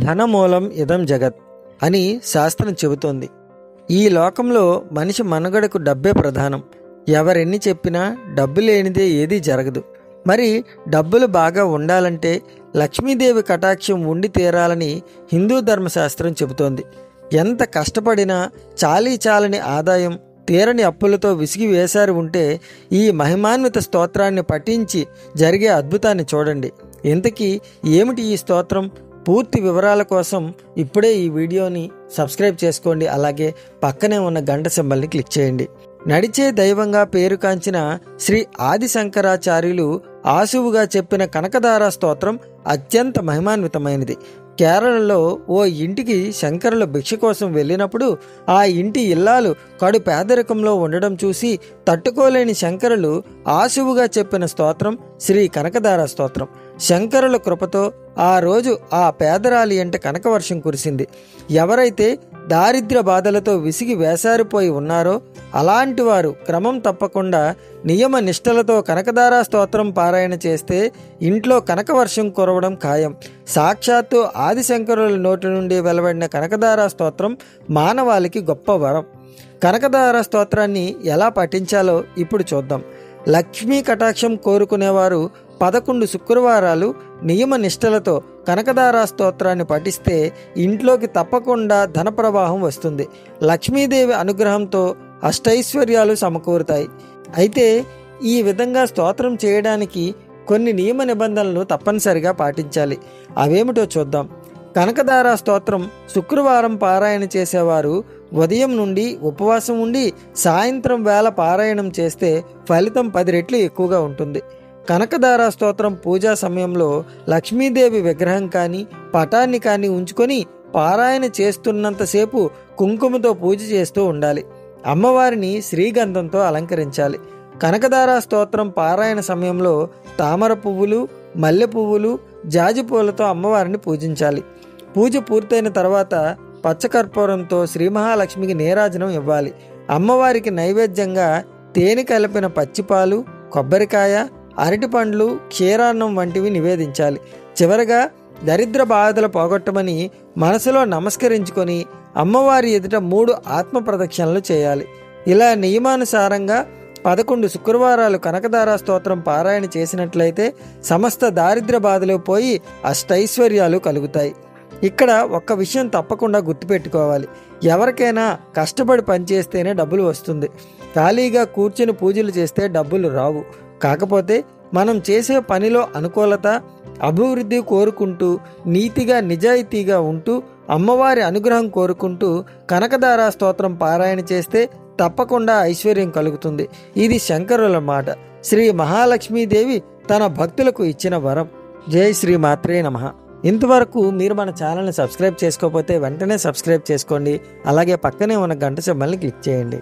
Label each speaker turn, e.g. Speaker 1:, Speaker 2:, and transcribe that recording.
Speaker 1: ధనమూలం ఇదం జగత్ అని శాస్త్రం చెబుతోంది. ఈ లోకంలో మనిషి మనుగడకు డబ్బే ప్రధానం. ఎవరెన్ని చెప్పినా డబ్బు లేనిదే ఏదీ జరగదు. మరి డబ్బులు బాగా ఉండాలంటే లక్ష్మీదేవి కటాక్షం ఉండి తీరాలని హిందూ ధర్మశాస్త్రం చెబుతోంది. ఎంత కష్టపడినా చాలీ చాలని ఆదాయం, తీరని అప్పులతో విసిగి వేసారి ఉంటే ఈ మహిమాన్విత స్తోత్రాన్ని పఠించి జరిగే అద్భుతాన్ని చూడండి. ఇంతకీ ఏమిటి ఈ స్తోత్రం? పూర్తి వివరాల కోసం ఇప్పుడే ఈ వీడియోని సబ్స్క్రైబ్ చేసుకోండి. అలాగే పక్కనే ఉన్న గంట సింబల్ని క్లిక్ చేయండి. నడిచే దైవంగా పేరుకాంచిన శ్రీ ఆది శంకరాచార్యులు ఆశువుగా చెప్పిన కనకధార స్తోత్రం అత్యంత మహిమాన్వితమైనది. కేరళలో ఓ ఇంటికి శంకరుల భిక్ష కోసం వెళ్ళినప్పుడు ఆ ఇంటి ఇల్లాలు కడు పేదరికంలో ఉండడం చూసి తట్టుకోలేని శంకరులు ఆశువుగా చెప్పిన స్తోత్రం శ్రీ కనకధార స్తోత్రం. శంకరుల కృపతో ఆ రోజు ఆ పేదరాలి ఎంట కనకవర్షం కురిసింది. ఎవరైతే దారిద్ర్య బాధలతో విసిగి వేసారిపోయి ఉన్నారో అలాంటి వారు క్రమం తప్పకుండా నియమ నిష్టలతో కనకధార స్తోత్రం పారాయణ చేస్తే ఇంట్లో కనకవర్షం కురవడం ఖాయం. సాక్షాత్తు ఆదిశంకరుల నోటి నుండి వెలువడిన కనకధార స్తోత్రం మానవాళికి గొప్ప వరం. కనకధార స్తోత్రాన్ని ఎలా పఠించాలో ఇప్పుడు చూద్దాం. లక్ష్మీ కటాక్షం కోరుకునేవారు 11 శుక్రవారాలు నియమ నిష్టలతో కనకధార స్తోత్రాన్ని పఠిస్తే ఇంట్లోకి తప్పకుండా ధన ప్రవాహం వస్తుంది. లక్ష్మీదేవి అనుగ్రహంతో అష్టైశ్వర్యాలు సమకూరుతాయి. అయితే ఈ విధంగా స్తోత్రం చేయడానికి కొన్ని నియమ నిబంధనలను తప్పనిసరిగా పాటించాలి. అవేమిటో చూద్దాం. కనకధార స్తోత్రం శుక్రవారం పారాయణ చేసేవారు ఉదయం నుండి ఉపవాసం ఉండి సాయంత్రం వేళ పారాయణం చేస్తే ఫలితం 10 రెట్లు ఎక్కువగా ఉంటుంది. కనకధార స్తోత్రం పూజా సమయంలో లక్ష్మీదేవి విగ్రహం కానీ పటాన్ని కానీ ఉంచుకొని పారాయణ చేస్తున్నంతసేపు కుంకుమతో పూజ చేస్తూ ఉండాలి. అమ్మవారిని శ్రీగంధంతో అలంకరించాలి. కనకధార స్తోత్రం పారాయణ సమయంలో తామర పువ్వులు, మల్లె పువ్వులు, జాజి పూలతో అమ్మవారిని పూజించాలి. పూజ పూర్తయిన తర్వాత పచ్చకర్పూరంతో శ్రీ మహాలక్ష్మికి నీరాజనం ఇవ్వాలి. అమ్మవారికి నైవేద్యంగా తేనె కలిపిన పచ్చిపాలు, కొబ్బరికాయ, అరటిపండ్లు, క్షీరాన్నం వంటివి నివేదించాలి. చివరగా దరిద్ర బాధలు పోగొట్టమని మనసులో నమస్కరించుకొని అమ్మవారి ఎదుట 3 ఆత్మ ప్రదక్షిణలు చేయాలి. ఇలా నియమానుసారంగా 11 శుక్రవారాలు కనకధార స్తోత్రం పారాయణ చేసినట్లయితే సమస్త దారిద్ర బాధలు పోయి అష్టైశ్వర్యాలు కలుగుతాయి. ఇక్కడ ఒక్క విషయం తప్పకుండా గుర్తుపెట్టుకోవాలి. ఎవరికైనా కష్టపడి పనిచేస్తేనే డబ్బులు వస్తుంది. ఖాళీగా కూర్చుని పూజలు చేస్తే డబ్బులు రావు. కాకపోతే మనం చేసే పనిలో అనుకూలత, అభివృద్ధి కోరుకుంటూ నీతిగా నిజాయితీగా ఉంటూ అమ్మవారి అనుగ్రహం కోరుకుంటూ కనకధార స్తోత్రం పారాయణ చేస్తే తప్పకుండా ఐశ్వర్యం కలుగుతుంది. ఇది శంకరుల మాట. శ్రీ మహాలక్ష్మీదేవి తన భక్తులకు ఇచ్చిన వరం. జై శ్రీ మాత్రే నమః. ఇంతవరకు మీరు మన ఛానల్ని సబ్స్క్రైబ్ చేసుకోకపోతే వెంటనే సబ్స్క్రైబ్ చేసుకోండి. అలాగే పక్కనే ఉన్న గంట సింబల్ని క్లిక్ చేయండి.